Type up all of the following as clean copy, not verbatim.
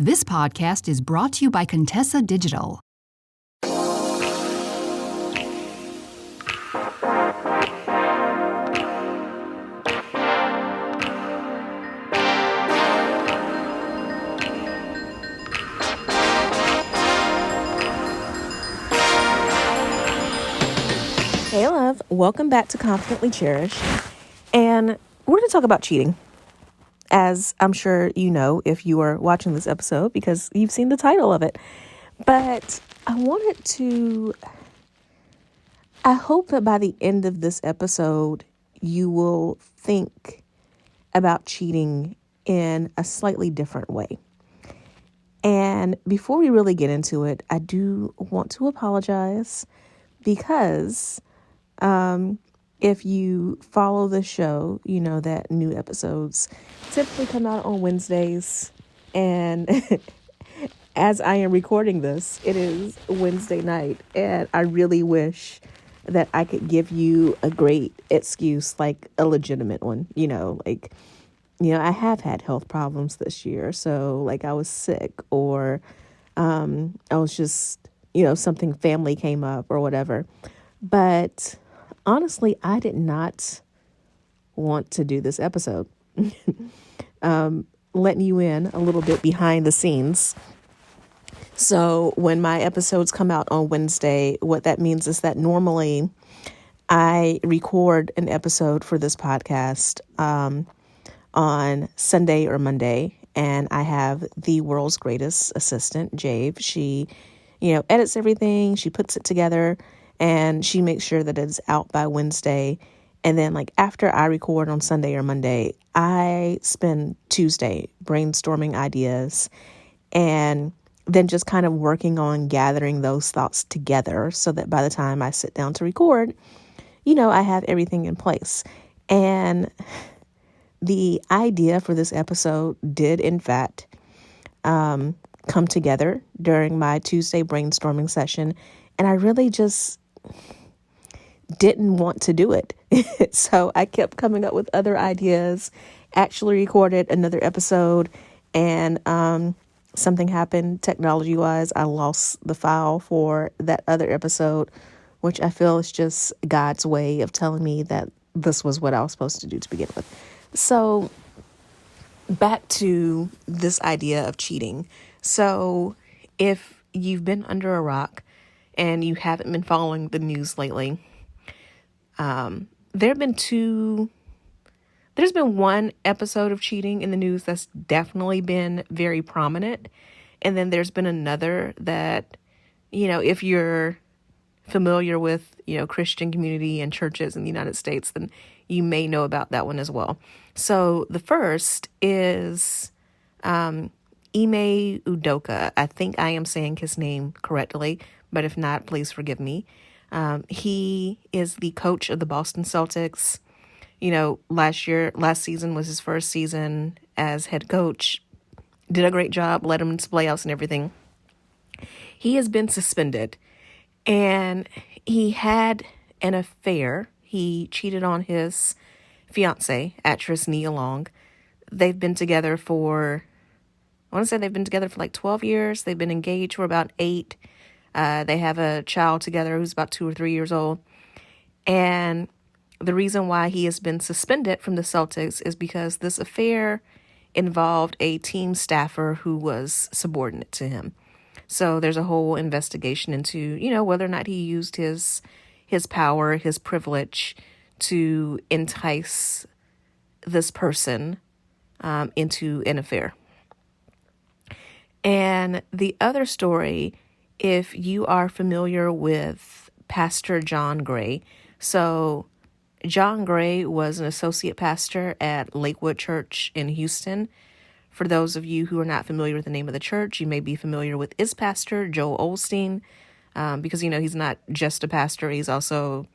This podcast is brought to you by Contessa Digital. Hey love, welcome back to Confidently Cherished, and we're going to talk about cheating, as I'm sure you know if you are watching this episode because you've seen the title of it. But I hope that by the end of this episode you will think about cheating in a slightly different way. And before we really get into it, I do want to apologize because if you follow the show, you know that new episodes typically come out on Wednesdays. And as I am recording this, it is Wednesday night. And I really wish that I could give you a great excuse, like a legitimate one, I have had health problems this year. So like I was sick or I was just, something family came up or whatever. But honestly, I did not want to do this episode. Letting you in a little bit behind the scenes. So when my episodes come out on Wednesday, what that means is that normally I record an episode for this podcast on Sunday or Monday, and I have the world's greatest assistant, Jave. She, edits everything, she puts it together, and she makes sure that it's out by Wednesday. And then after I record on Sunday or Monday, I spend Tuesday brainstorming ideas and then just kind of working on gathering those thoughts together so that by the time I sit down to record, I have everything in place. And the idea for this episode did, in fact, come together during my Tuesday brainstorming session. And I really just didn't want to do it. So I kept coming up with other ideas, actually recorded another episode, and something happened technology-wise. I lost the file for that other episode, which I feel is just God's way of telling me that this was what I was supposed to do to begin with. So back to this idea of cheating. So if you've been under a rock and you haven't been following the news lately, there's been one episode of cheating in the news that's definitely been very prominent. And then there's been another that, if you're familiar with, Christian community and churches in the United States, then you may know about that one as well. So the first is Ime Udoka. I think I am saying his name correctly, but if not, please forgive me. He is the coach of the Boston Celtics. Last season was his first season as head coach. Did a great job, led him into playoffs and everything. He has been suspended, and he had an affair. He cheated on his fiance, actress Nia Long. They've been together for 12 years. They've been engaged for about 8. They have a child together who's about 2 or 3 years old. And the reason why he has been suspended from the Celtics is because this affair involved a team staffer who was subordinate to him. So there's a whole investigation into, whether or not he used his power, his privilege to entice this person into an affair. And the other story, if you are familiar with Pastor John Gray. So John Gray was an associate pastor at Lakewood Church in Houston. For those of you who are not familiar with the name of the church, you may be familiar with its pastor, Joel Osteen, because, he's not just a pastor. He's also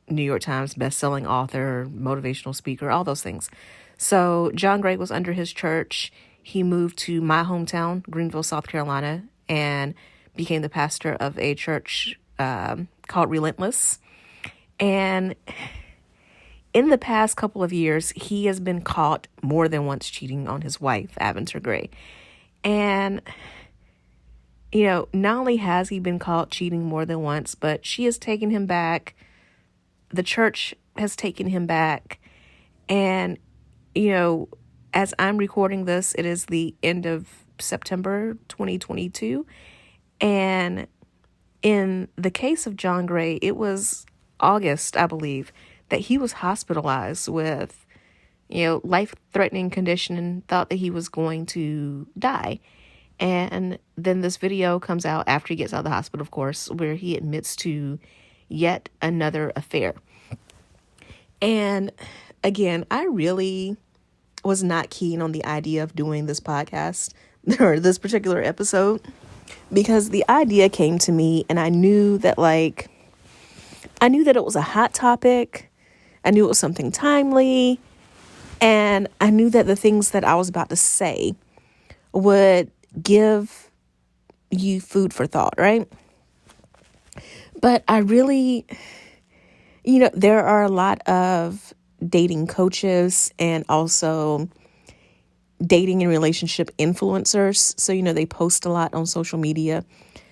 New York Times bestselling author, motivational speaker, all those things. So John Gray was under his church. He moved to my hometown, Greenville, South Carolina, and became the pastor of a church called Relentless. And in the past couple of years, he has been caught more than once cheating on his wife, Aventer Gray. And And, not only has he been caught cheating more than once, but she has taken him back. The church has taken him back. And, as I'm recording this, it is the end of September 2022. And in the case of John Gray, it was August, I believe, that he was hospitalized with, life-threatening condition and thought that he was going to die. And then this video comes out after he gets out of the hospital, of course, where he admits to yet another affair. And again, I really was not keen on the idea of doing this podcast or this particular episode, because the idea came to me and I knew that it was a hot topic. I knew it was something timely. And I knew that the things that I was about to say would give you food for thought, right? But I really, there are a lot of dating coaches and also dating and relationship influencers. So, they post a lot on social media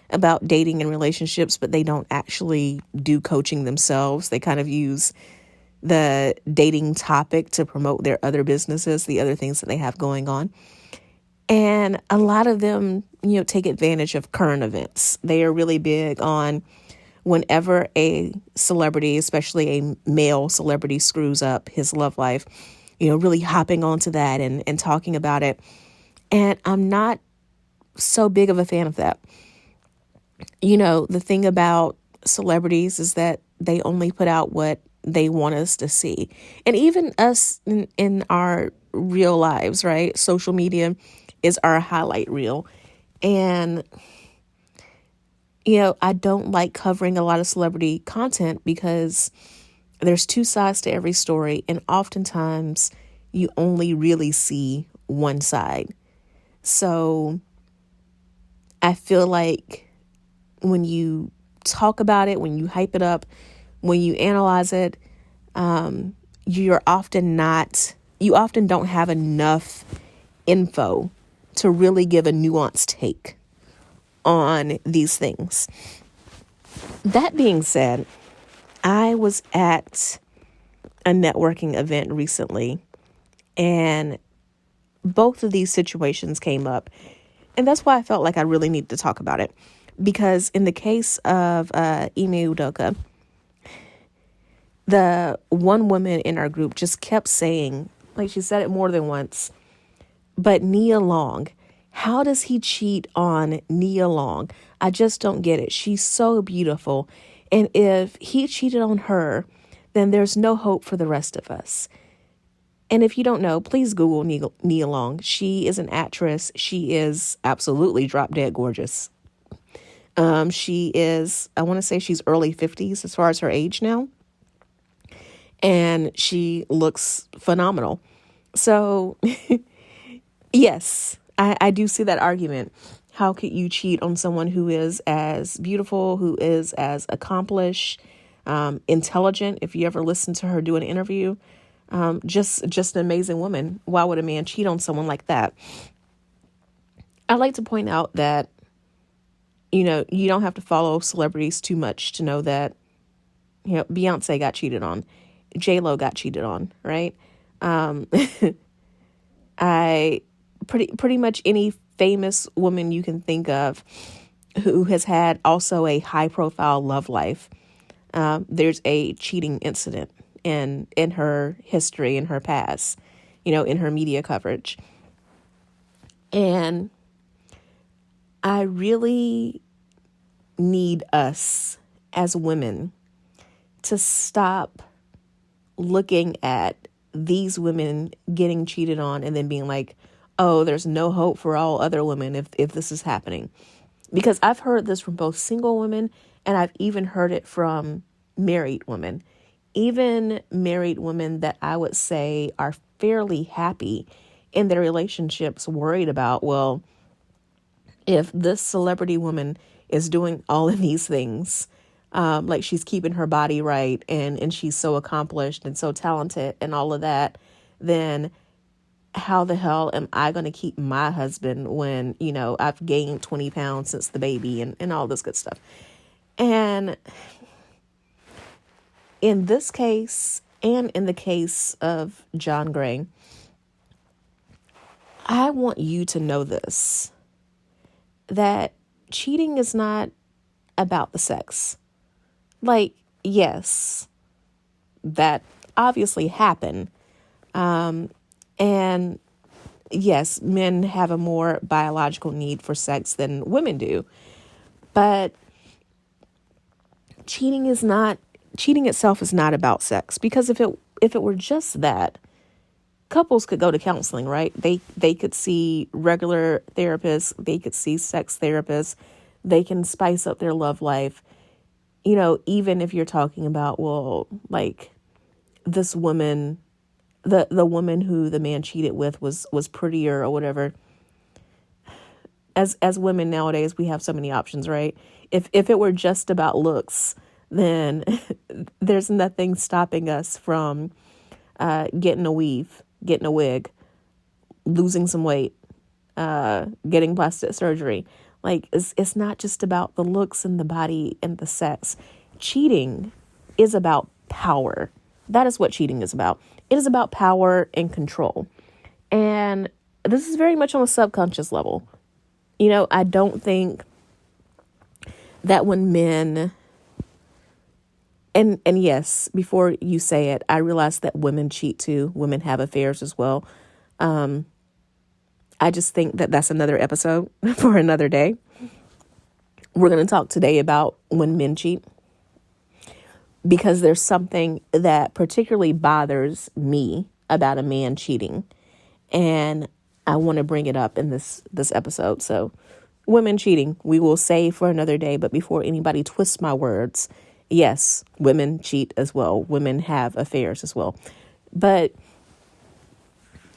about dating and relationships, but they don't actually do coaching themselves. They kind of use the dating topic to promote their other businesses, the other things that they have going on. And a lot of them, take advantage of current events. They are really big on whenever a celebrity, especially a male celebrity, screws up his love life, really hopping onto that and talking about it. And I'm not so big of a fan of that. The thing about celebrities is that they only put out what they want us to see. And even us in our real lives, right? Social media is our highlight reel. And, I don't like covering a lot of celebrity content because there's two sides to every story. And oftentimes you only really see one side. So I feel like when you talk about it, when you hype it up, when you analyze it, you often don't have enough info to really give a nuanced take on these things. That being said, I was at a networking event recently, and both of these situations came up. And that's why I felt like I really needed to talk about it. Because in the case of Ime Udoka, the one woman in our group just kept saying, she said it more than once, but Nia Long, how does he cheat on Nia Long? I just don't get it. She's so beautiful. And if he cheated on her, then there's no hope for the rest of us. And if you don't know, please Google Nia Long. She is an actress. She is absolutely drop dead gorgeous. She is, I want to say she's early 50s as far as her age now. And she looks phenomenal. So, yes, I do see that argument. How could you cheat on someone who is as beautiful, who is as accomplished, intelligent? If you ever listen to her do an interview, just an amazing woman. Why would a man cheat on someone like that? I like to point out that, you don't have to follow celebrities too much to know that, Beyonce got cheated on. J-Lo got cheated on, right? Pretty much any famous woman you can think of who has had also a high profile love life. There's a cheating incident in her history, in her past, in her media coverage. And I really need us as women to stop looking at these women getting cheated on and then being like, oh, there's no hope for all other women if this is happening. Because I've heard this from both single women and I've even heard it from married women. Even married women that I would say are fairly happy in their relationships, worried about, well, if this celebrity woman is doing all of these things, like she's keeping her body right and she's so accomplished and so talented and all of that, then how the hell am I going to keep my husband when, I've gained 20 pounds since the baby and all this good stuff. And in this case, and in the case of John Gray, I want you to know this, that cheating is not about the sex. Like, yes, that obviously happened. And yes, men have a more biological need for sex than women do. But cheating itself is not about sex, because if it were just that, couples could go to counseling, right? They could see regular therapists, they could see sex therapists, they can spice up their love life. Even if you're talking about, well, like this woman, the woman who the man cheated with was prettier or whatever. As women nowadays, we have so many options, right? If it were just about looks, then there's nothing stopping us from getting a weave, getting a wig, losing some weight, getting plastic surgery. Like, it's not just about the looks and the body and the sex. Cheating is about power. That is what cheating is about. It is about power and control. And this is very much on a subconscious level. I don't think that when men, and yes, before you say it, I realize that women cheat too. Women have affairs as well. I just think that that's another episode for another day. We're going to talk today about when men cheat, because there's something that particularly bothers me about a man cheating, and I want to bring it up in this episode. So, women cheating, we will say for another day, but before anybody twists my words, yes, women cheat as well. Women have affairs as well. But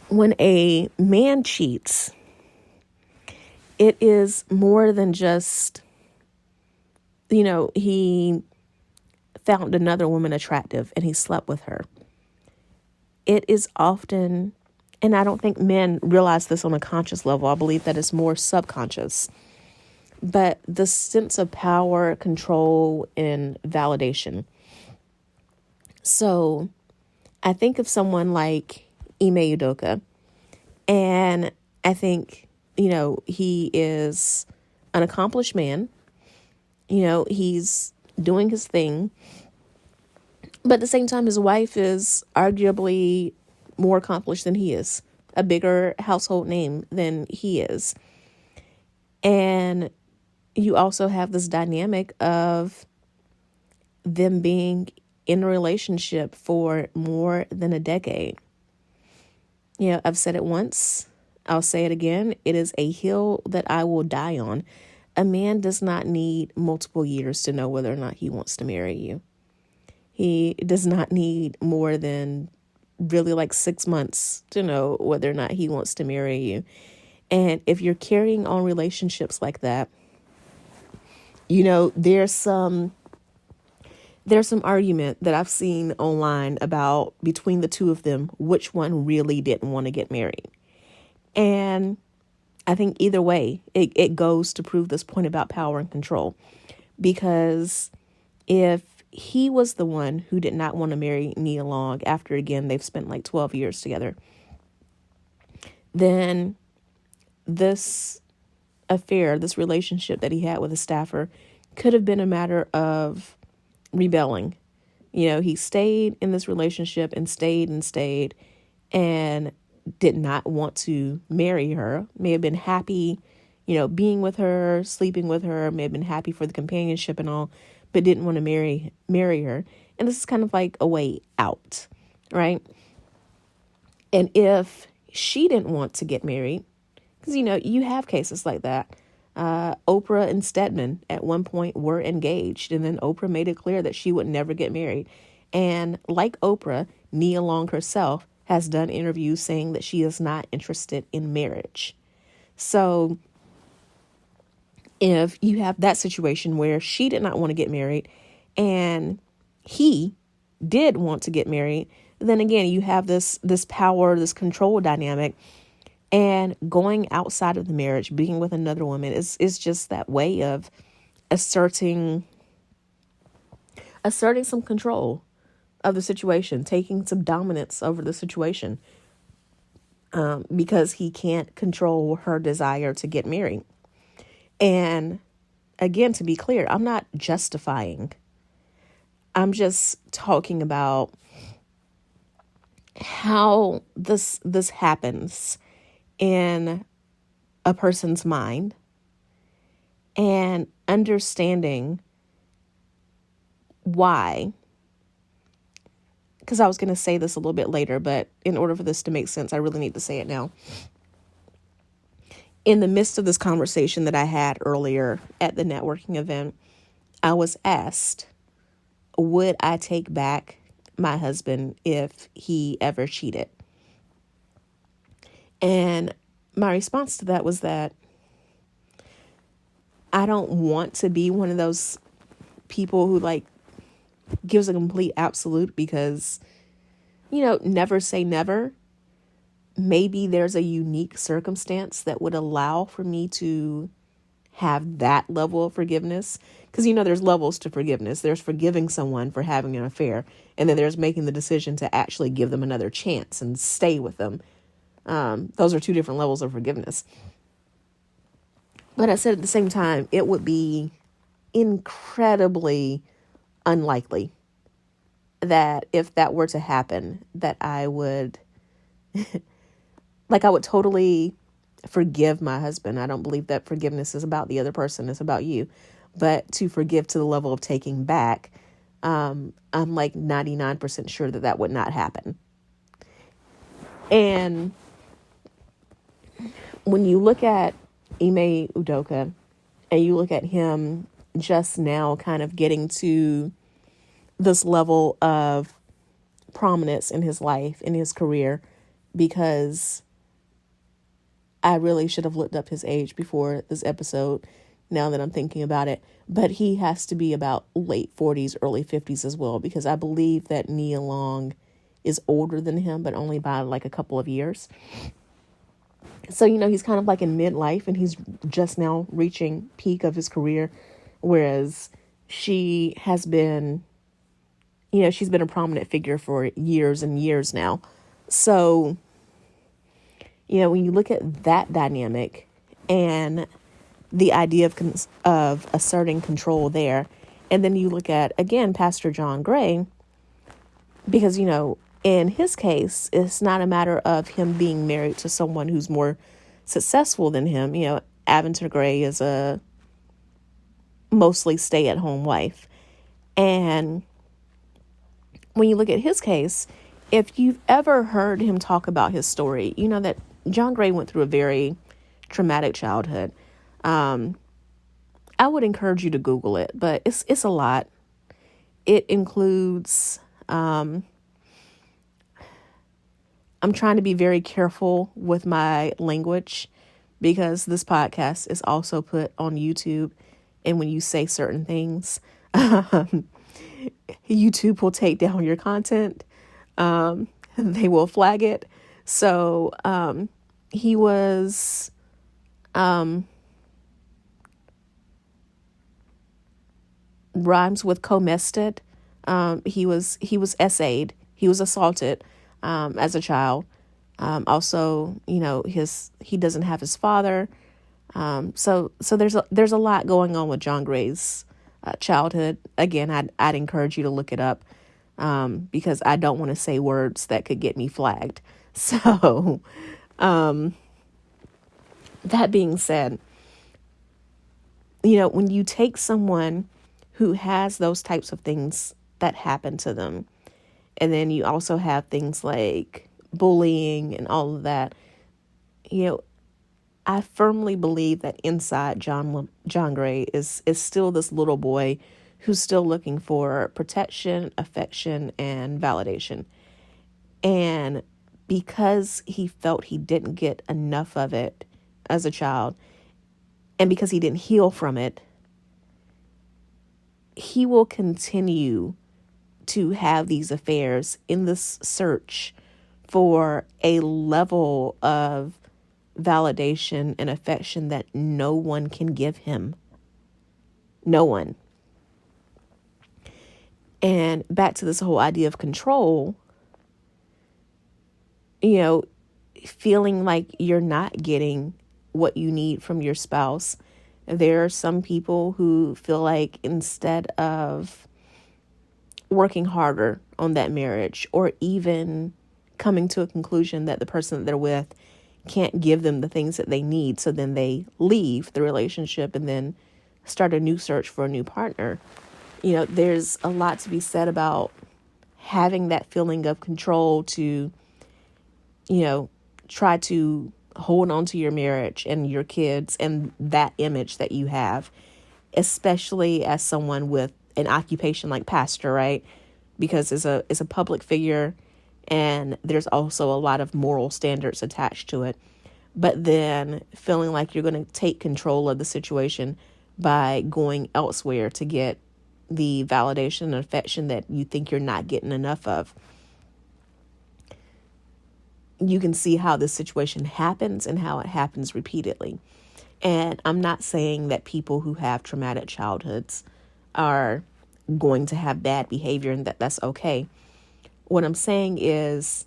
when a man cheats, it is more than just, he found another woman attractive and he slept with her. It is often, and I don't think men realize this on a conscious level. I believe that it's more subconscious. But the sense of power, control, and validation. So I think of someone like Ime Udoka, and I think, he is an accomplished man. He's doing his thing. But at the same time, his wife is arguably more accomplished than he is, a bigger household name than he is. And you also have this dynamic of them being in a relationship for more than a decade. I've said it once, I'll say it again. It is a hill that I will die on. A man does not need multiple years to know whether or not he wants to marry you. He does not need more than really like 6 months to know whether or not he wants to marry you. And if you're carrying on relationships like that, there's some argument that I've seen online about between the two of them, which one really didn't want to get married. And I think either way, it goes to prove this point about power and control. Because if he was the one who did not want to marry Nia Long after, again, they've spent like 12 years together, then this affair, this relationship that he had with a staffer could have been a matter of rebelling. He stayed in this relationship and stayed and did not want to marry her, may have been happy, being with her, sleeping with her, may have been happy for the companionship and all, but didn't want to marry her. And this is kind of like a way out, right? And if she didn't want to get married, because, you have cases like that. Oprah and Stedman at one point were engaged, and then Oprah made it clear that she would never get married. And like Oprah, Nia Long herself has done interviews saying that she is not interested in marriage. So if you have that situation where she did not want to get married and he did want to get married, then again, you have this power, this control dynamic, and going outside of the marriage, being with another woman is just that way of asserting some control of the situation, taking some dominance over the situation, because he can't control her desire to get married. And again, to be clear, I'm not justifying. I'm just talking about how this happens in a person's mind, and understanding why. Because I was going to say this a little bit later, but in order for this to make sense, I really need to say it now. In the midst of this conversation that I had earlier at the networking event, I was asked, would I take back my husband if he ever cheated? And my response to that was that I don't want to be one of those people who gives a complete absolute, because, never say never. Maybe there's a unique circumstance that would allow for me to have that level of forgiveness. Because, there's levels to forgiveness. There's forgiving someone for having an affair, and then there's making the decision to actually give them another chance and stay with them. Those are two different levels of forgiveness. But I said at the same time, it would be incredibly unlikely that if that were to happen, that I would, I would totally forgive my husband. I don't believe that forgiveness is about the other person. It's about you. But to forgive to the level of taking back, I'm 99% sure that would not happen. And when you look at Ime Udoka, and you look at him just now kind of getting to this level of prominence in his life, in his career, because I really should have looked up his age before this episode, now that I'm thinking about it. But he has to be about late 40s, early 50s as well, because I believe that Nia Long is older than him, but only by a couple of years. So, he's kind of in midlife, and he's just now reaching peak of his career, whereas she has been, she's been a prominent figure for years and years now. So, when you look at that dynamic and the idea of asserting control there, and then you look at, again, Pastor John Gray, because, in his case, it's not a matter of him being married to someone who's more successful than him. Aventer Gray is a mostly stay-at-home wife. And when you look at his case, if you've ever heard him talk about his story, you know that John Gray went through a very traumatic childhood. I would encourage you to Google it, but it's a lot. It includes... I'm trying to be very careful with my language, because this podcast is also put on YouTube. And when you say certain things, YouTube will take down your content. They will flag it. So he was rhymes with comested. He was essayed. He was assaulted as a child. Also, he doesn't have his father. So there's a lot going on with John Gray's childhood. Again, I'd encourage you to look it up, because I don't want to say words that could get me flagged. So, that being said, when you take someone who has those types of things that happen to them, and then you also have things like bullying and all of that, I firmly believe that inside John Gray is still this little boy who's still looking for protection, affection, and validation. And because he felt he didn't get enough of it as a child, and because he didn't heal from it, he will continue to have these affairs in this search for a level of validation and affection that no one can give him. No one. And back to this whole idea of control, feeling like you're not getting what you need from your spouse. There are some people who feel like instead of working harder on that marriage, or even coming to a conclusion that the person that they're with can't give them the things that they need, so then they leave the relationship and then start a new search for a new partner. There's a lot to be said about having that feeling of control to, try to hold on to your marriage and your kids and that image that you have, especially as someone with an occupation like pastor, right? Because it's a public figure, and there's also a lot of moral standards attached to it. But then feeling like you're going to take control of the situation by going elsewhere to get the validation and affection that you think you're not getting enough of. You can see how this situation happens and how it happens repeatedly. And I'm not saying that people who have traumatic childhoods are going to have bad behavior and that that's okay. What I'm saying is,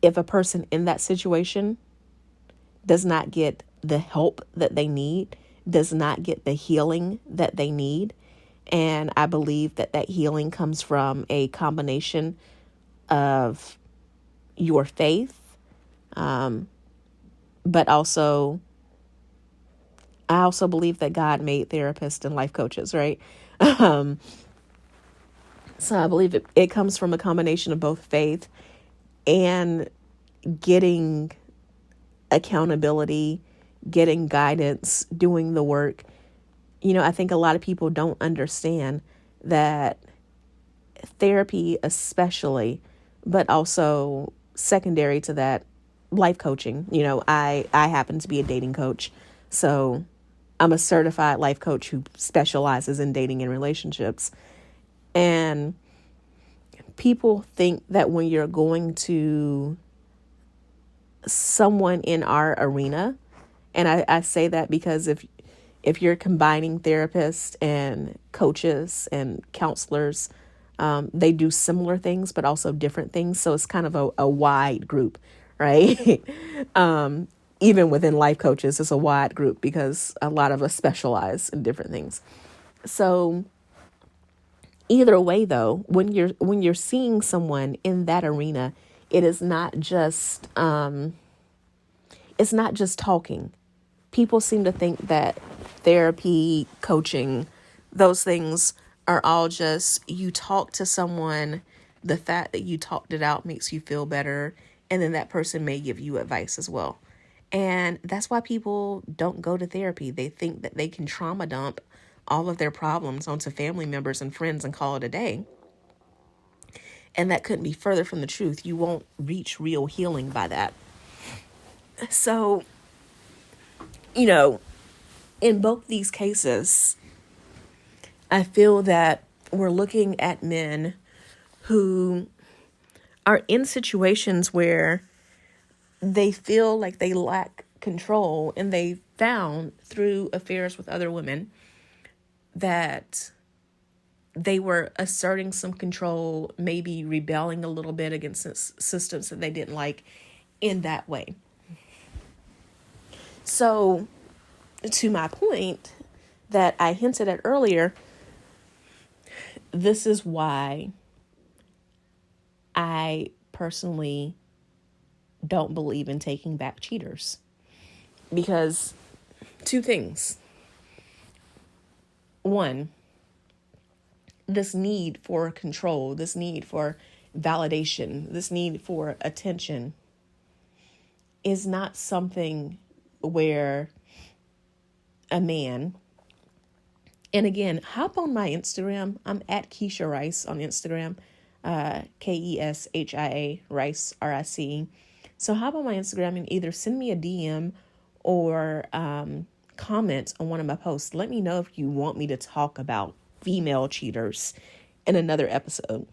if a person in that situation does not get the help that they need, does not get the healing that they need, and I believe that healing comes from a combination of your faith, but also, I also believe that God made therapists and life coaches, right? So I believe it comes from a combination of both faith and getting accountability, getting guidance, doing the work. I think a lot of people don't understand that therapy especially, but also secondary to that, life coaching. I happen to be a dating coach, so I'm a certified life coach who specializes in dating and relationships. And people think that when you're going to someone in our arena, and I say that because if you're combining therapists and coaches and counselors, they do similar things, but also different things. So it's kind of a wide group, right? Even within life coaches, it's a wide group because a lot of us specialize in different things. So either way, though, when you're seeing someone in that arena, it is not just it's not just talking. People seem to think that therapy, coaching, those things are all just you talk to someone, the fact that you talked it out makes you feel better, and then that person may give you advice as well. And that's why people don't go to therapy. They think that they can trauma dump all of their problems onto family members and friends and call it a day. And that couldn't be further from the truth. You won't reach real healing by that. So, in both these cases, I feel that we're looking at men who are in situations where they feel like they lack control, and they found through affairs with other women that they were asserting some control, maybe rebelling a little bit against systems that they didn't like in that way. So, to my point that I hinted at earlier, this is why I personally don't believe in taking back cheaters. Because two things. One, this need for control, this need for validation, this need for attention is not something where a man, and again, hop on my Instagram. I'm at Keshia Rice on Instagram, Keshia Rice, RIC. So hop on my Instagram and either send me a DM or comment on one of my posts. Let me know if you want me to talk about female cheaters in another episode,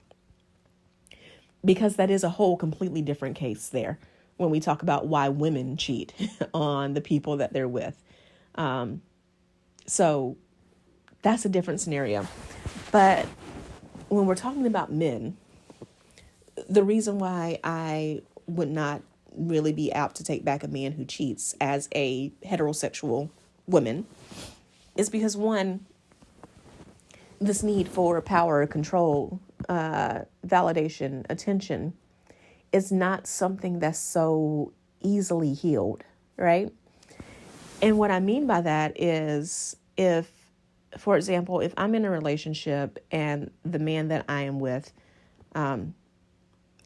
because that is a whole completely different case there when we talk about why women cheat on the people that they're with. So that's a different scenario. But when we're talking about men, the reason why I would not really be apt to take back a man who cheats as a heterosexual woman is because, one, this need for power, control, validation, attention is not something that's so easily healed, right? And what I mean by that is, if, for example, if I'm in a relationship and the man that I am with,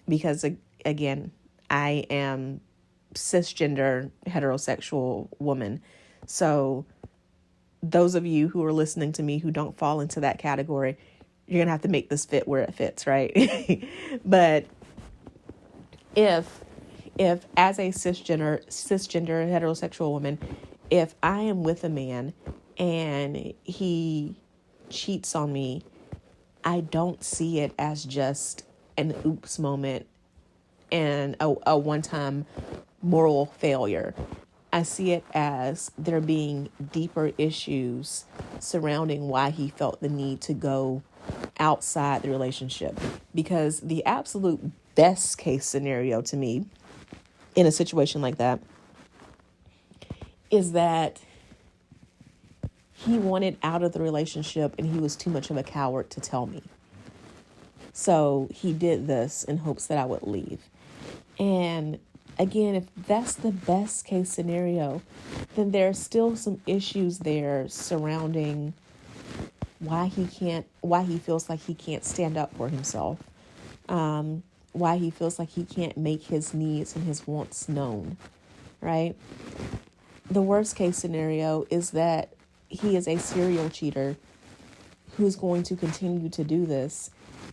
because again, I am cisgender heterosexual woman. So those of you who are listening to me who don't fall into that category, you're going to have to make this fit where it fits, right? But if as a cisgender heterosexual woman, if I am with a man and he cheats on me, I don't see it as just an oops moment and a one-time moral failure. I see it as there being deeper issues surrounding why he felt the need to go outside the relationship. Because the absolute best case scenario to me in a situation like that is that he wanted out of the relationship and he was too much of a coward to tell me. So he did this in hopes that I would leave. And again, if that's the best case scenario, then there are still some issues there surrounding why he feels like he can't stand up for himself. Why he feels like he can't make his needs and his wants known, right? The worst case scenario is that he is a serial cheater who's going to continue to do this,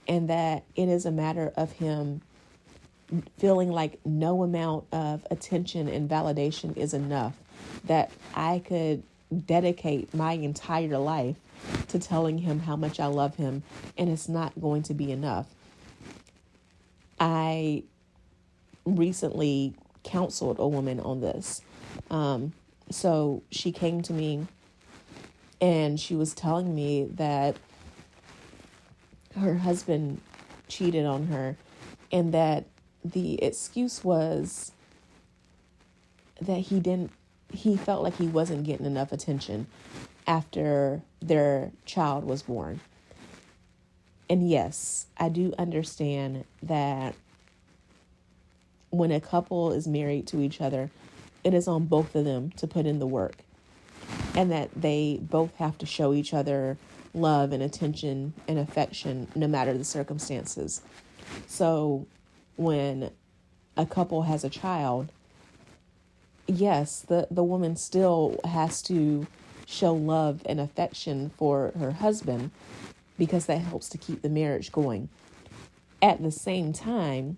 and that it is a matter of him feeling like no amount of attention and validation is enough, that I could dedicate my entire life to telling him how much I love him, and it's not going to be enough. I recently counseled a woman on this. So she came to me and she was telling me that her husband cheated on her, and that the excuse was that he felt like he wasn't getting enough attention after their child was born. And yes, I do understand that when a couple is married to each other, it is on both of them to put in the work, and that they both have to show each other love and attention and affection no matter the circumstances. So when a couple has a child, yes, the woman still has to show love and affection for her husband, because that helps to keep the marriage going. At the same time,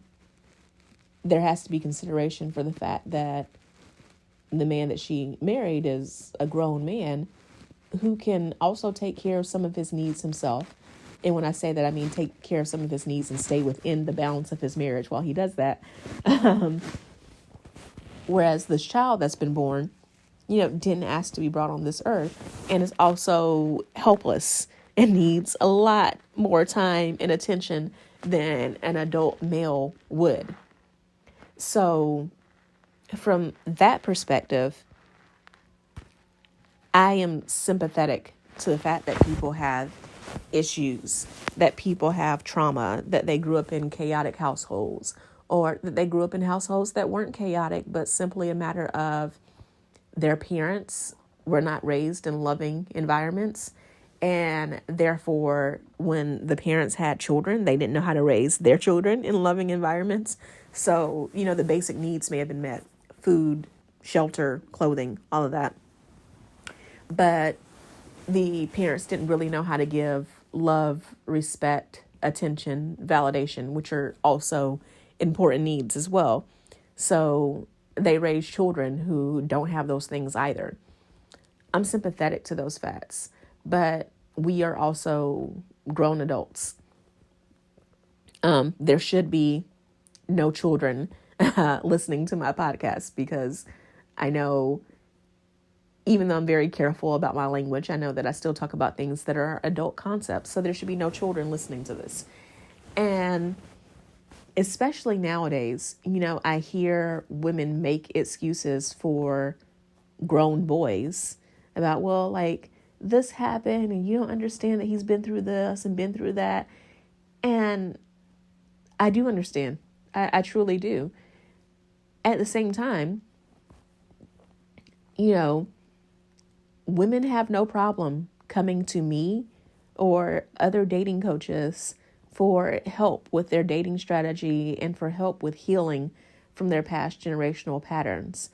there has to be consideration for the fact that the man that she married is a grown man who can also take care of some of his needs himself. And when I say that, I mean take care of some of his needs and stay within the balance of his marriage while he does that. Whereas this child that's been born, didn't ask to be brought on this earth, and is also helpless and needs a lot more time and attention than an adult male would. So from that perspective, I am sympathetic to the fact that people have issues, that people have trauma, that they grew up in chaotic households, or that they grew up in households that weren't chaotic, but simply a matter of their parents were not raised in loving environments. And therefore, when the parents had children, they didn't know how to raise their children in loving environments. So, the basic needs may have been met: food, shelter, clothing, all of that. But the parents didn't really know how to give love, respect, attention, validation, which are also important needs as well. So they raise children who don't have those things either. I'm sympathetic to those facts, but we are also grown adults. There should be no children listening to my podcast, because I know, even though I'm very careful about my language, I know that I still talk about things that are adult concepts. So there should be no children listening to this. And especially nowadays, I hear women make excuses for grown boys about, well, like, this happened and you don't understand that he's been through this and been through that. And I do understand. I truly do. At the same time, women have no problem coming to me or other dating coaches for help with their dating strategy and for help with healing from their past generational patterns.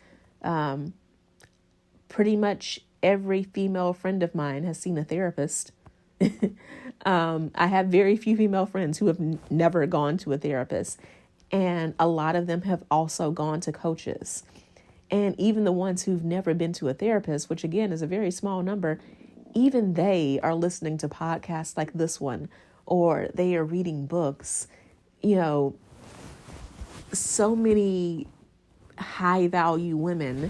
Pretty much every female friend of mine has seen a therapist. I have very few female friends who have never gone to a therapist. And a lot of them have also gone to coaches. And even the ones who've never been to a therapist, which again is a very small number, even they are listening to podcasts like this one, or they are reading books. So many high value women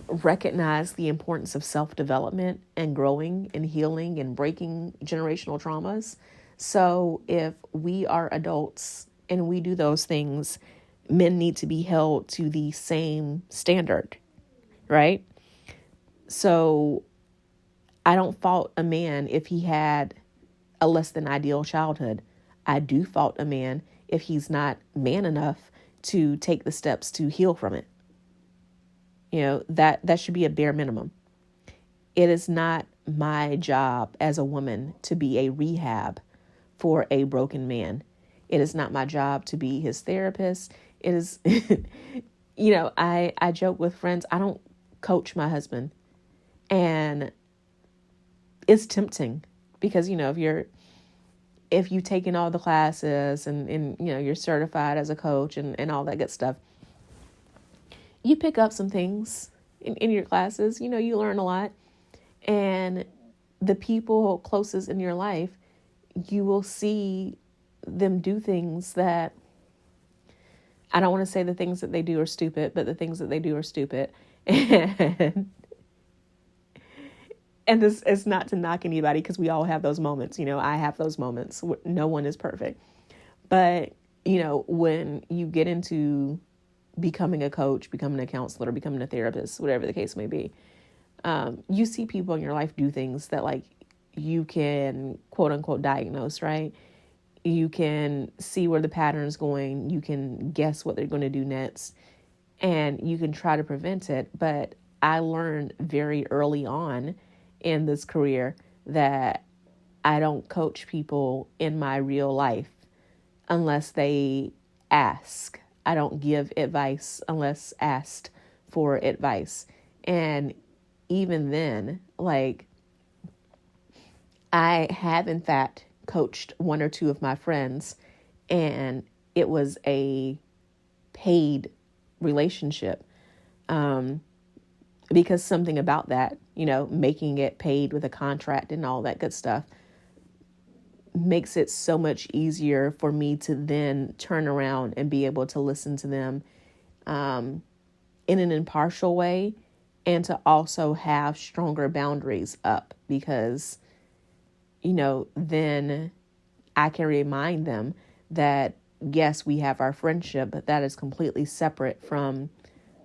recognize the importance of self-development and growing and healing and breaking generational traumas. So if we are adults and we do those things, men need to be held to the same standard, right? So I don't fault a man if he had a less than ideal childhood. I do fault a man if he's not man enough to take the steps to heal from it. That should be a bare minimum. It is not my job as a woman to be a rehab for a broken man. It is not my job to be his therapist. It is, I joke with friends, I don't coach my husband. And it's tempting because, if you've taken all the classes and you're certified as a coach and all that good stuff, you pick up some things in your classes, you learn a lot. And the people closest in your life, you will see them do things that, I don't want to say the things that they do are stupid, but the things that they do are stupid. And this is not to knock anybody, because we all have those moments. I have those moments. No one is perfect. But, when you get into becoming a coach, becoming a counselor, becoming a therapist, whatever the case may be, you see people in your life do things that, like, you can quote unquote diagnose, right? You can see where the pattern's going. You can guess what they're going to do next, and you can try to prevent it. But I learned very early on in this career that I don't coach people in my real life unless they ask. I don't give advice unless asked for advice. And even then, like, I have in fact coached one or two of my friends, and it was a paid relationship. Because something about that, making it paid with a contract and all that good stuff makes it so much easier for me to then turn around and be able to listen to them in an impartial way, and to also have stronger boundaries up, because, then I can remind them that, yes, we have our friendship, but that is completely separate from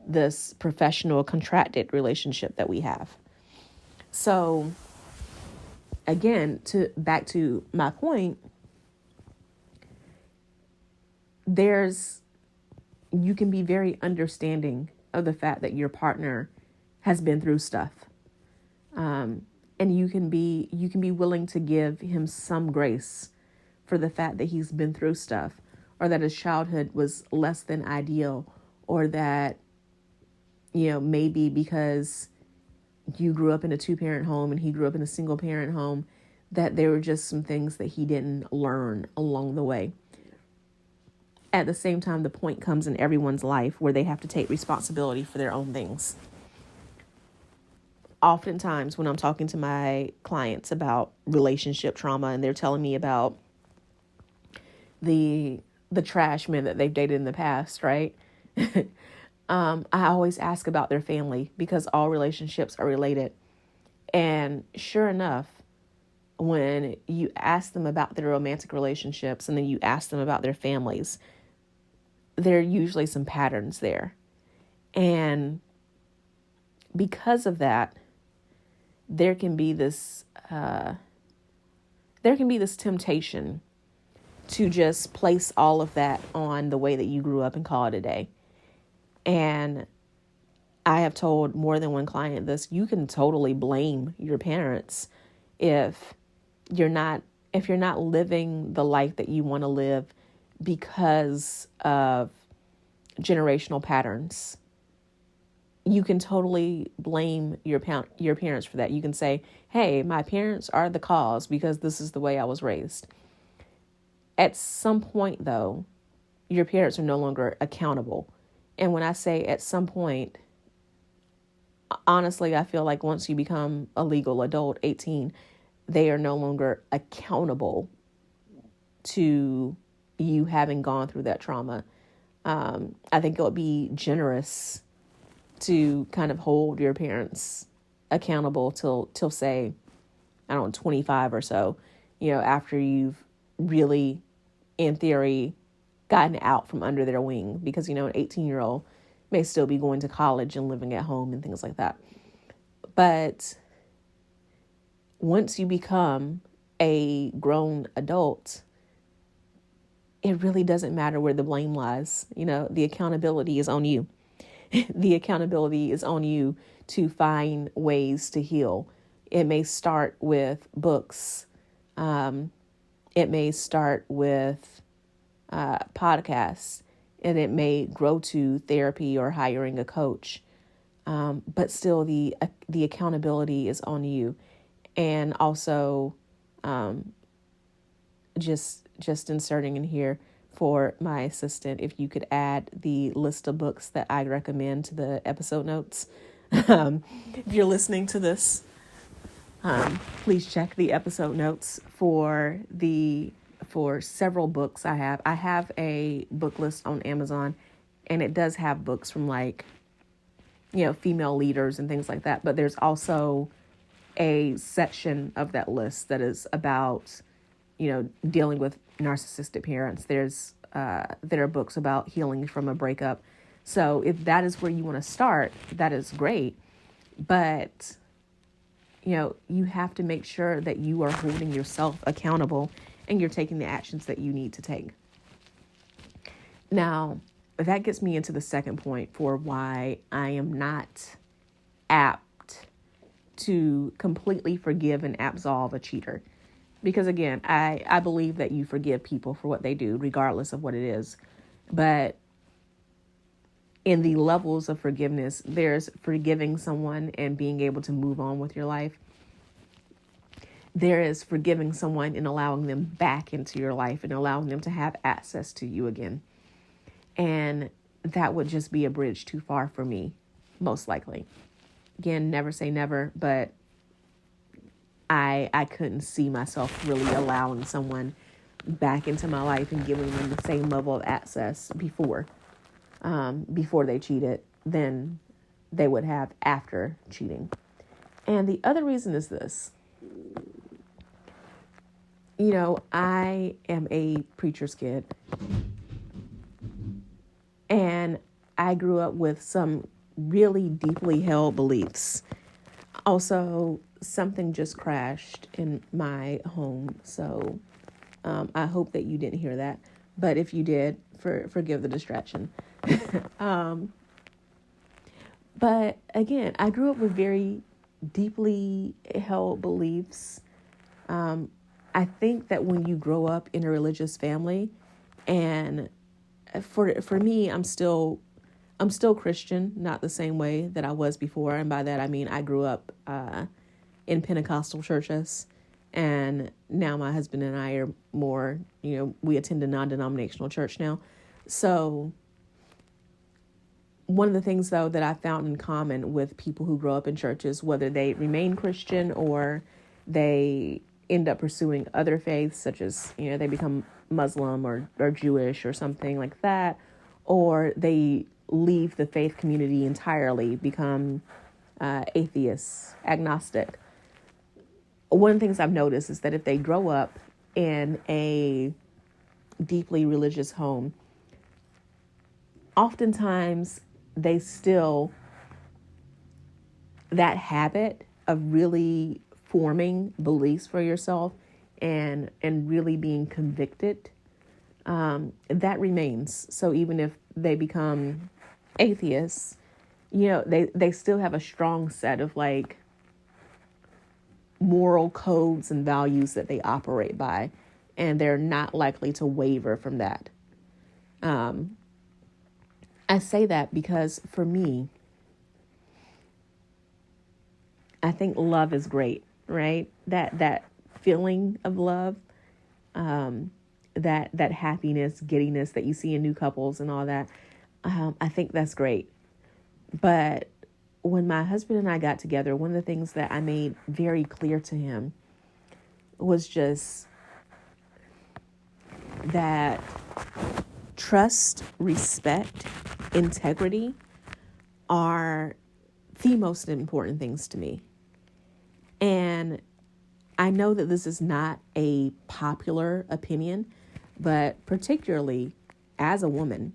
this professional contracted relationship that we have. So again, back to my point, you can be very understanding of the fact that your partner has been through stuff. And you can be willing to give him some grace for the fact that he's been through stuff, or that his childhood was less than ideal, or that, maybe because you grew up in a 2-parent home and he grew up in a single parent home, that there were just some things that he didn't learn along the way. At the same time, the point comes in everyone's life where they have to take responsibility for their own things. Oftentimes when I'm talking to my clients about relationship trauma and they're telling me about the trash men that they've dated in the past, right? I always ask about their family because all relationships are related. And sure enough, when you ask them about their romantic relationships and then you ask them about their families, there are usually some patterns there. And because of that, there can be this temptation to just place all of that on the way that you grew up and call it a day. And I have told more than one client this: you can totally blame your parents if you're not living the life that you want to live because of generational patterns. You can totally blame your parents for that. You can say, hey, my parents are the cause because this is the way I was raised. At some point, though, your parents are no longer accountable. And when I say at some point, honestly, I feel like once you become a legal adult, 18, they are no longer accountable to you having gone through that trauma. I think it would be generous to kind of hold your parents accountable till say, I don't know, 25 or so, after you've really, in theory, gotten out from under their wing, because, an 18-year-old may still be going to college and living at home and things like that. But once you become a grown adult, it really doesn't matter where the blame lies. The accountability is on you. The accountability is on you to find ways to heal. It may start with books. It may start with podcasts, and it may grow to therapy or hiring a coach. But still, the accountability is on you. And also, just inserting in here for my assistant, if you could add the list of books that I recommend to the episode notes. If you're listening to this, please check the episode notes for several books I have. I have a book list on Amazon, and it does have books from female leaders and things like that. But there's also a section of that list that is about, dealing with narcissistic parents. There are books about healing from a breakup. So if that is where you want to start, that is great. But, you have to make sure that you are holding yourself accountable and you're taking the actions that you need to take. Now, that gets me into the second point for why I am not apt to completely forgive and absolve a cheater. Because again, I believe that you forgive people for what they do, regardless of what it is. But in the levels of forgiveness, there's forgiving someone and being able to move on with your life. There is forgiving someone and allowing them back into your life and allowing them to have access to you again. And that would just be a bridge too far for me, most likely. Again, never say never, but I couldn't see myself really allowing someone back into my life and giving them the same level of access before they cheated than they would have after cheating. And the other reason is this. I am a preacher's kid, and I grew up with some really deeply held beliefs. Also, something just crashed in my home, so I hope that you didn't hear that. But if you did, forgive the distraction. But again, I grew up with very deeply held beliefs. I think that when you grow up in a religious family, and for me, I'm still Christian, not the same way that I was before. And by that, I mean, I grew up in Pentecostal churches, and now my husband and I are more, we attend a non-denominational church now. So one of the things, though, that I found in common with people who grow up in churches, whether they remain Christian or they end up pursuing other faiths, such as, they become Muslim or Jewish or something like that, or they leave the faith community entirely, become atheists, agnostic. One of the things I've noticed is that if they grow up in a deeply religious home, oftentimes they still, that habit of really forming beliefs for yourself and really being convicted, that remains. So even if they become atheists, they still have a strong set of like moral codes and values that they operate by, and they're not likely to waver from that. I say that because for me, I think love is great, right? That feeling of love, that happiness, giddiness that you see in new couples and all that. I think that's great. But when my husband and I got together, one of the things that I made very clear to him was just that trust, respect, integrity are the most important things to me. And I know that this is not a popular opinion, but particularly as a woman,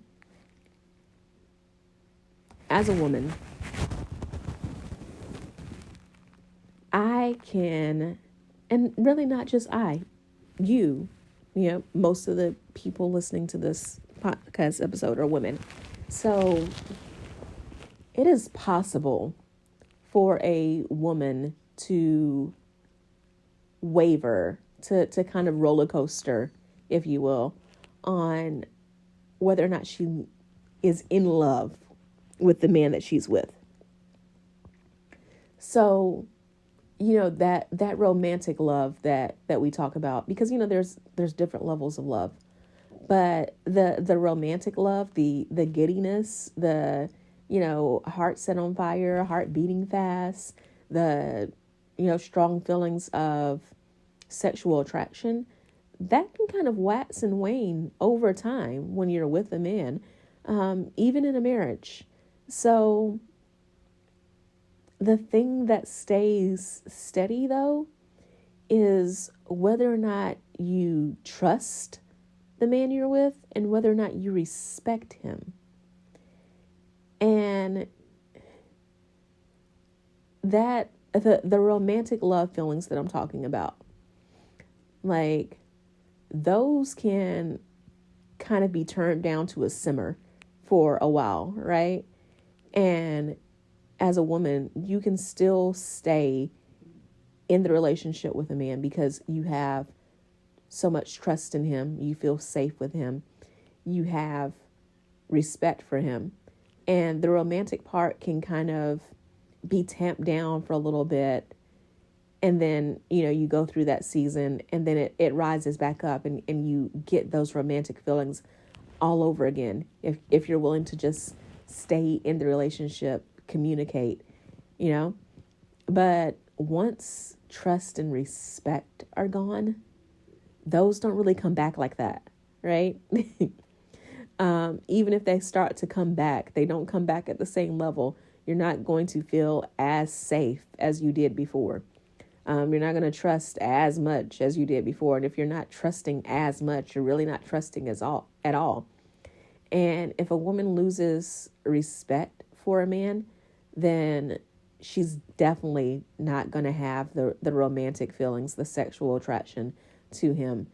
I can, and really not just most of the people listening to this podcast episode are women. So it is possible for a woman to waver, to kind of roller coaster, if you will, on whether or not she is in love with the man that she's with. So, that romantic love that we talk about, because, there's different levels of love, but the romantic love, the giddiness, the, heart set on fire, heart beating fast, the, strong feelings of sexual attraction, that can kind of wax and wane over time when you're with a man, even in a marriage. So the thing that stays steady, though, is whether or not you trust the man you're with and whether or not you respect him. And that the romantic love feelings that I'm talking about, like, those can kind of be turned down to a simmer for a while, right? And as a woman, you can still stay in the relationship with a man because you have so much trust in him. You feel safe with him. You have respect for him. And the romantic part can kind of be tamped down for a little bit. And then, you go through that season and then it rises back up and you get those romantic feelings all over again. If you're willing to just stay in the relationship, communicate, but once trust and respect are gone, those don't really come back like that, right? Even if they start to come back, they don't come back at the same level. You're not going to feel as safe as you did before. You're not going to trust as much as you did before. And if you're not trusting as much, you're really not trusting at all. And if a woman loses respect for a man, then she's definitely not going to have the romantic feelings, the sexual attraction to him.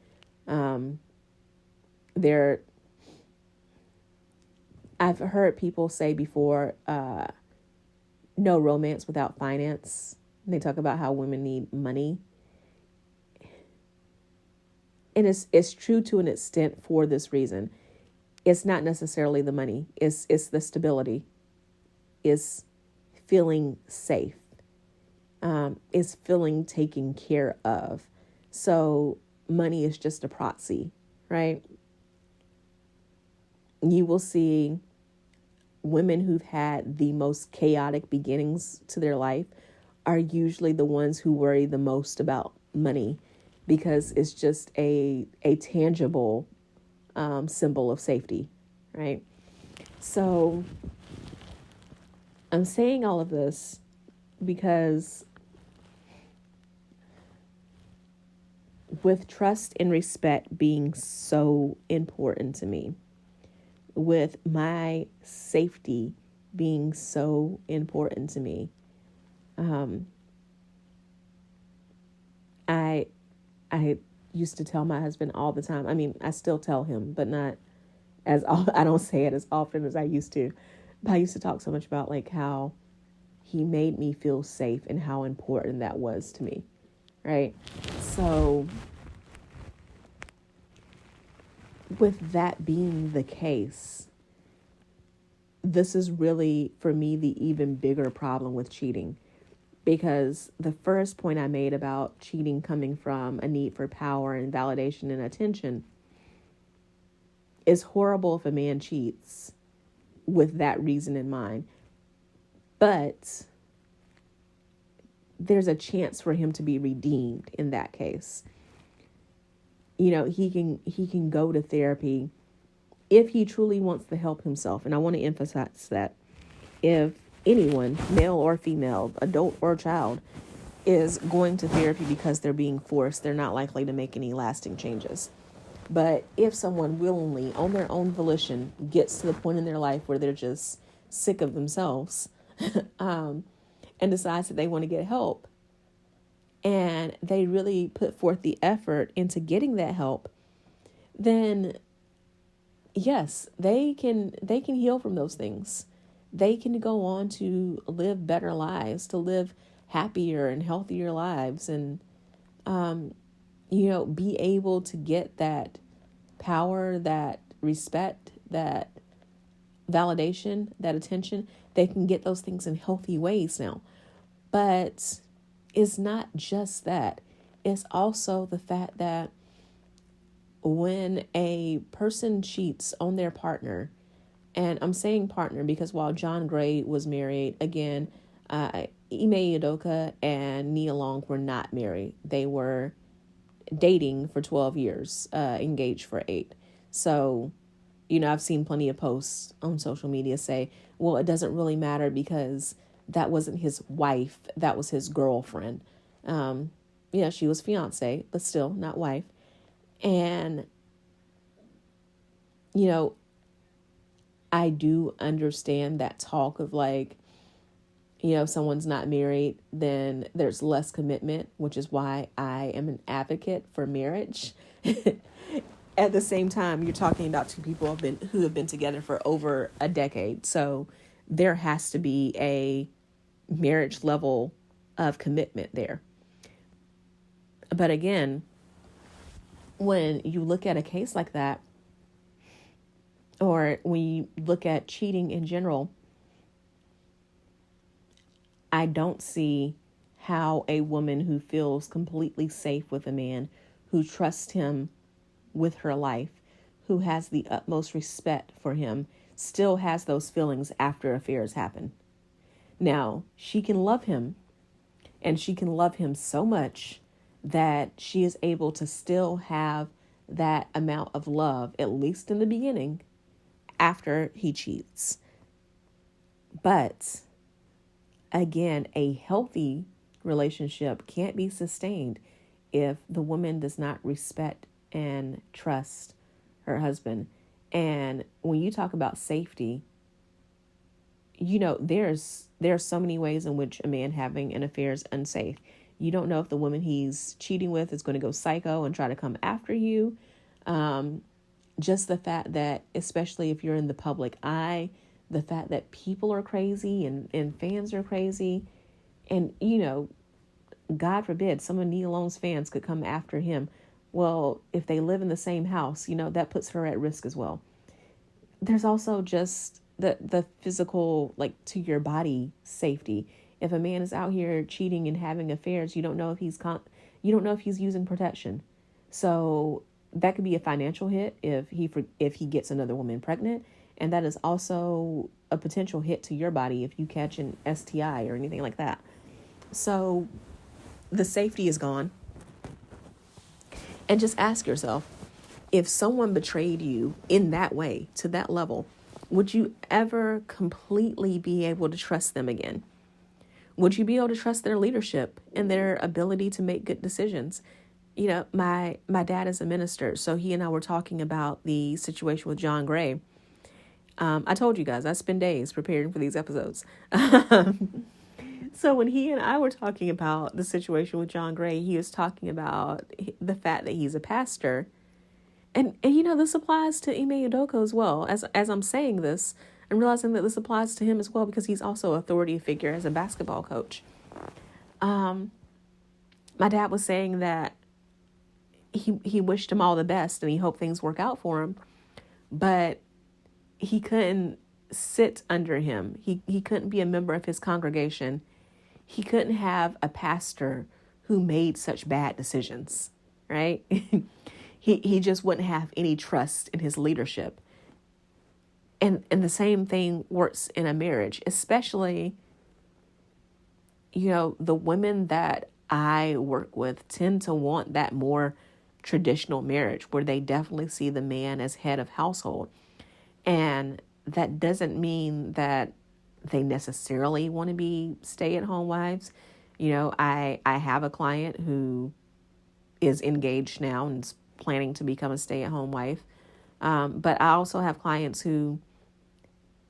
I've heard people say before, no romance without finance. They talk about how women need money. And it's true to an extent for this reason. It's not necessarily the money. It's the stability. It's feeling safe. It's feeling taken care of. So money is just a proxy, right? You will see women who've had the most chaotic beginnings to their life are usually the ones who worry the most about money, because it's just a tangible symbol of safety, right? So I'm saying all of this because with trust and respect being so important to me, with my safety being so important to me, I used to tell my husband all the time. I mean, I still tell him, but not I don't say it as often as I used to. But I used to talk so much about like how he made me feel safe and how important that was to me, right? So with that being the case, this is really, for me, the even bigger problem with cheating. Because the first point I made about cheating coming from a need for power and validation and attention is horrible if a man cheats with that reason in mind. But there's a chance for him to be redeemed in that case. You know, he can go to therapy if he truly wants to help himself. And I want to emphasize that if anyone, male or female, adult or child, is going to therapy because they're being forced, they're not likely to make any lasting changes. But if someone willingly, on their own volition, gets to the point in their life where they're just sick of themselves and decides that they want to get help, and they really put forth the effort into getting that help, then yes, they can heal from those things. They can go on to live better lives, to live happier and healthier lives, and be able to get that power, that respect, that validation, that attention. They can get those things in healthy ways now. But it's not just that. It's also the fact that when a person cheats on their partner, and I'm saying partner because while John Gray was married, again, Ime Udoka and Nia Long were not married. They were dating for 12 years, engaged for 8. So, I've seen plenty of posts on social media say, well, it doesn't really matter because that wasn't his wife. That was his girlfriend. She was fiance, but still not wife. And, I do understand that talk of like, if someone's not married, then there's less commitment, which is why I am an advocate for marriage. At the same time, you're talking about two people who have been together for over a decade. So there has to be a marriage level of commitment there. But again, when you look at a case like that, or when you look at cheating in general, I don't see how a woman who feels completely safe with a man, who trusts him with her life, who has the utmost respect for him, still has those feelings after affairs happen. Now, she can love him, and she can love him so much that she is able to still have that amount of love, at least in the beginning, after he cheats. But again, a healthy relationship can't be sustained if the woman does not respect and trust her husband. And when you talk about safety, there's so many ways in which a man having an affair is unsafe. You don't know if the woman he's cheating with is going to go psycho and try to come after you. Just the fact that, especially if you're in the public eye, the fact that people are crazy and fans are crazy. And, God forbid, some of Nia Long's fans could come after him. Well, if they live in the same house, that puts her at risk as well. There's also just the physical, like, to your body safety. If a man is out here cheating and having affairs, you don't know if he's using protection. So that could be a financial hit if he gets another woman pregnant, and that is also a potential hit to your body if you catch an STI or anything like that. So the safety is gone. And just ask yourself, If someone betrayed you in that way, to that level, would you ever completely be able to trust them again? Would you be able to trust their leadership and their ability to make good decisions? You know, my dad is a minister, so he and I were talking about the situation with John Gray. I told you guys, I spend days preparing for these episodes. So when he and I were talking about the situation with John Gray, he was talking about the fact that he's a pastor. And you know, this applies to Ime Udoka as well. As I'm saying this, I'm realizing that this applies to him as well, because he's also an authority figure as a basketball coach. My dad was saying that he wished him all the best and he hoped things work out for him, but he couldn't sit under him. He couldn't be a member of his congregation. He couldn't have a pastor who made such bad decisions, right? He just wouldn't have any trust in his leadership. And the same thing works in a marriage, especially, you know, the women that I work with tend to want that more traditional marriage where they definitely see the man as head of household. And that doesn't mean that they necessarily want to be stay-at-home wives. You know, I have a client who is engaged now and is planning to become a stay-at-home wife. But I also have clients who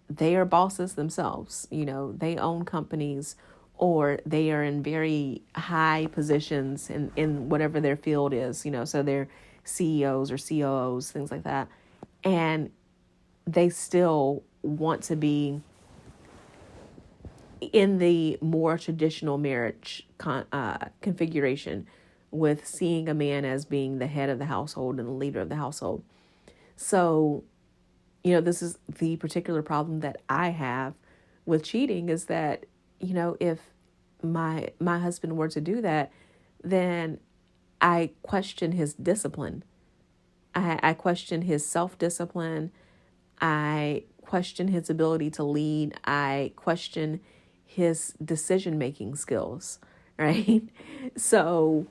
they are bosses themselves. You know, they own companies or they are in very high positions in whatever their field is, you know, so they're CEOs or COOs, things like that. And they still want to be in the more traditional marriage configuration, with seeing a man as being the head of the household and the leader of the household. So, you know, this is the particular problem that I have with cheating, is that, you know, if my husband were to do that, then I question his discipline. I question his self-discipline. I question his ability to lead. I question his decision-making skills, right? So,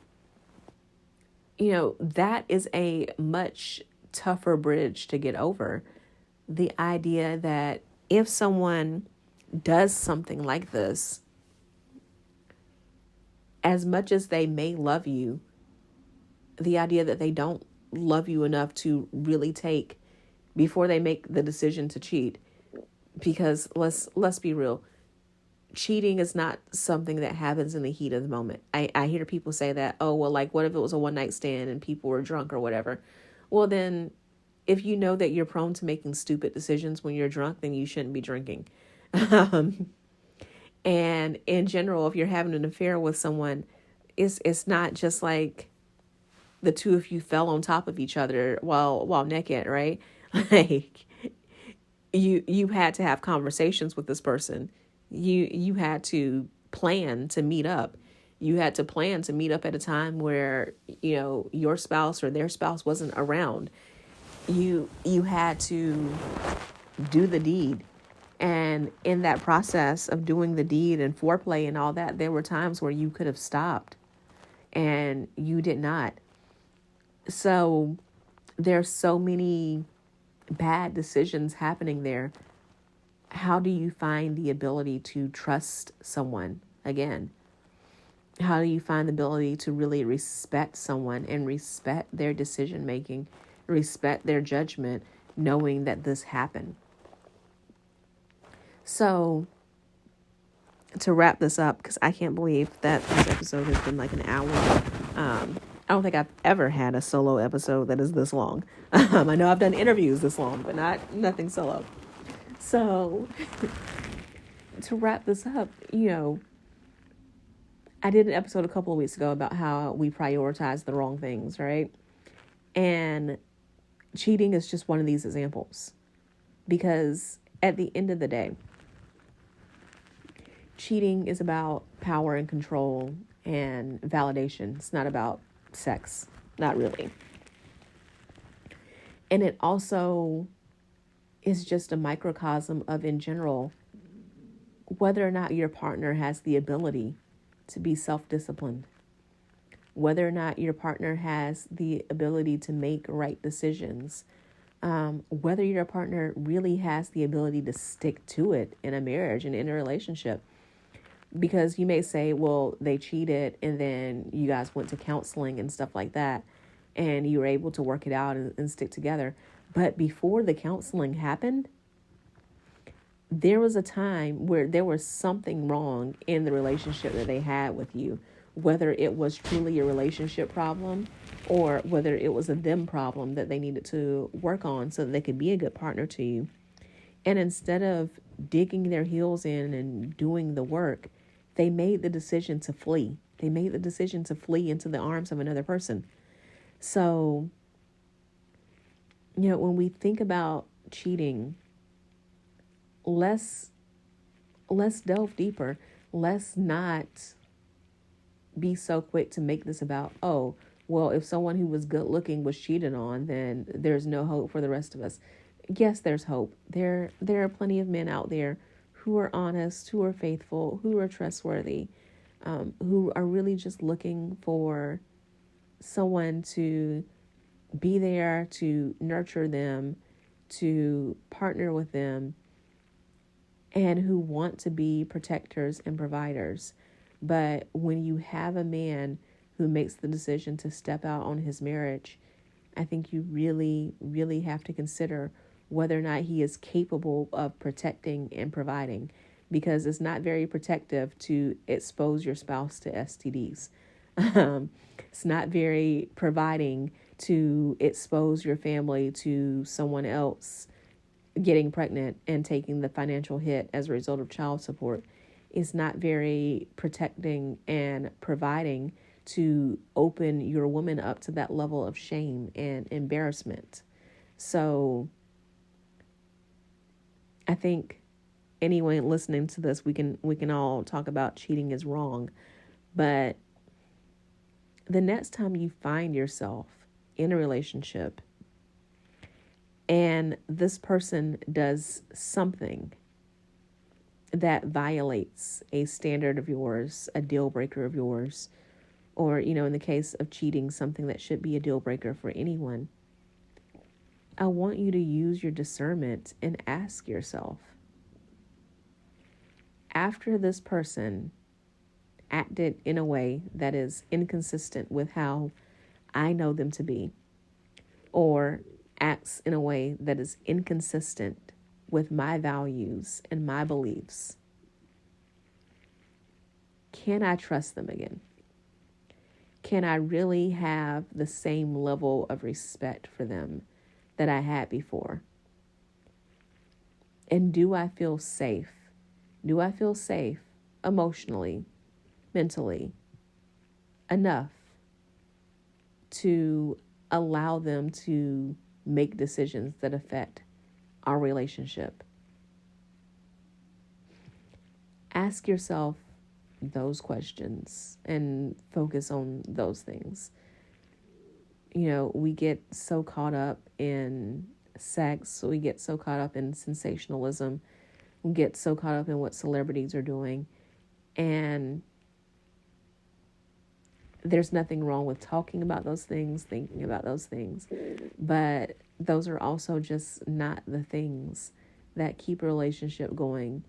you know, that is a much tougher bridge to get over. The idea that if someone does something like this, as much as they may love you, the idea that they don't love you enough to really take before they make the decision to cheat. Because let's be real, cheating is not something that happens in the heat of the moment. I hear people say that, oh, well, like, what if it was a one night stand and people were drunk or whatever? Well, then if you know that you're prone to making stupid decisions when you're drunk, then you shouldn't be drinking. And in general, if you're having an affair with someone, it's not just like the two of you fell on top of each other while naked, right? Like, you had to have conversations with this person. You had to plan to meet up. You had to plan to meet up at a time where, you know, your spouse or their spouse wasn't around. You had to do the deed. And in that process of doing the deed and foreplay and all that, there were times where you could have stopped and you did not. So there's so many bad decisions happening there. How do you find the ability to trust someone again? How do you find the ability to really respect someone and respect their decision making, respect their judgment, knowing that this happened? So to wrap this up, because I can't believe that this episode has been like an hour. I don't think I've ever had a solo episode that is this long. I know I've done interviews this long, but nothing solo. So to wrap this up, you know, I did an episode a couple of weeks ago about how we prioritize the wrong things, right? And cheating is just one of these examples, because at the end of the day, cheating is about power and control and validation. It's not about sex, not really. And it also is just a microcosm of, in general, whether or not your partner has the ability to be self-disciplined, whether or not your partner has the ability to make right decisions, whether your partner really has the ability to stick to it in a marriage and in a relationship. Because you may say, well, they cheated and then you guys went to counseling and stuff like that, and you were able to work it out and stick together. But before the counseling happened, there was a time where there was something wrong in the relationship that they had with you, whether it was truly a relationship problem or whether it was a them problem that they needed to work on so that they could be a good partner to you. And instead of digging their heels in and doing the work, they made the decision to flee. They made the decision to flee into the arms of another person. So, when we think about cheating, let's delve deeper. Let's not be so quick to make this about, oh, well, if someone who was good looking was cheated on, then there's no hope for the rest of us. Yes, there's hope. There are plenty of men out there who are honest, who are faithful, who are trustworthy, who are really just looking for someone to be there, to nurture them, to partner with them, and who want to be protectors and providers. But when you have a man who makes the decision to step out on his marriage, I think you really, really have to consider whether or not he is capable of protecting and providing, because it's not very protective to expose your spouse to STDs. It's not very providing to expose your family to someone else getting pregnant and taking the financial hit as a result of child support. It's not very protecting and providing to open your woman up to that level of shame and embarrassment. So I think anyone listening to this, we can all talk about cheating is wrong, but the next time you find yourself in a relationship and this person does something that violates a standard of yours, a deal breaker of yours, or, in the case of cheating, something that should be a deal breaker for anyone, I want you to use your discernment and ask yourself, after this person acted in a way that is inconsistent with how I know them to be, or acts in a way that is inconsistent with my values and my beliefs, can I trust them again? Can I really have the same level of respect for them that I had before? And do I feel safe? Do I feel safe emotionally, mentally, enough to allow them to make decisions that affect our relationship? Ask yourself those questions and focus on those things. We get so caught up in sex, we get so caught up in sensationalism, we get so caught up in what celebrities are doing, and there's nothing wrong with talking about those things, thinking about those things, but those are also just not the things that keep a relationship going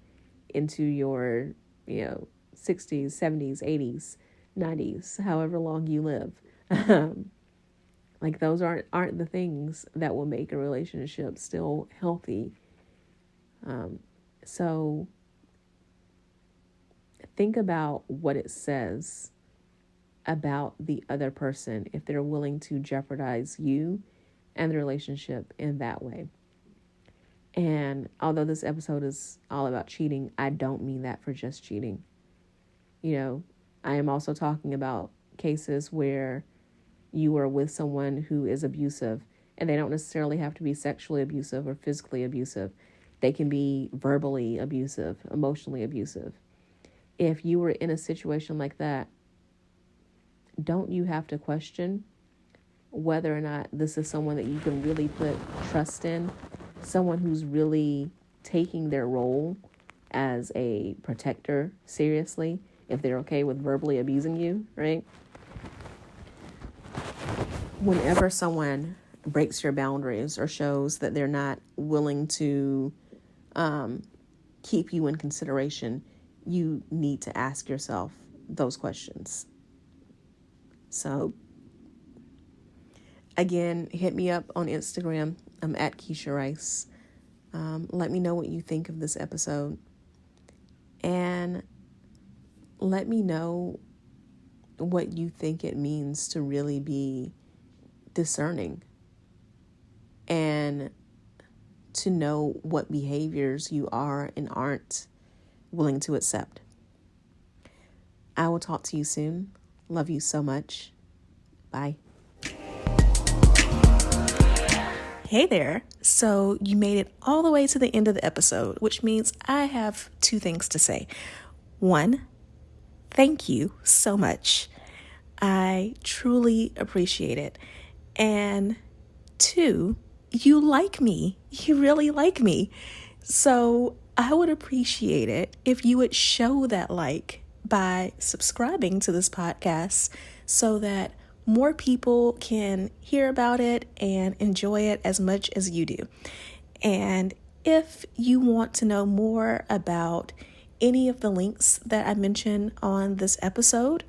into your, 60s, 70s, 80s, 90s, however long you live. Like those aren't the things that will make a relationship still healthy. So think about what it says about the other person if they're willing to jeopardize you and the relationship in that way. And although this episode is all about cheating, I don't mean that for just cheating. I am also talking about cases where you are with someone who is abusive, and they don't necessarily have to be sexually abusive or physically abusive. They can be verbally abusive, emotionally abusive. If you were in a situation like that, don't you have to question whether or not this is someone that you can really put trust in, someone who's really taking their role as a protector seriously, if they're okay with verbally abusing you, right? whenever someone breaks your boundaries or shows that they're not willing to keep you in consideration, you need to ask yourself those questions. So, again, hit me up on Instagram. I'm at Keshia Rice. Let me know what you think of this episode. And let me know what you think it means to really be discerning and to know what behaviors you are and aren't willing to accept. I will talk to you soon. Love you so much. Bye. Hey there. So you made it all the way to the end of the episode, which means I have two things to say. One, thank you so much. I truly appreciate it. And two, you like me. You really like me. So I would appreciate it if you would show that like by subscribing to this podcast so that more people can hear about it and enjoy it as much as you do. And if you want to know more about any of the links that I mentioned on this episode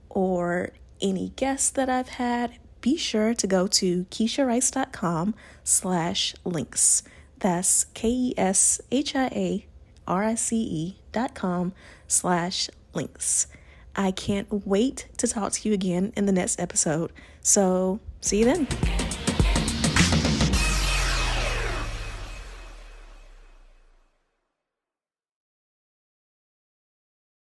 or any guests that I've had, be sure to go to KeshiaRice.com/links. That's KeshiaRice.com/links. I can't wait to talk to you again in the next episode. So see you then.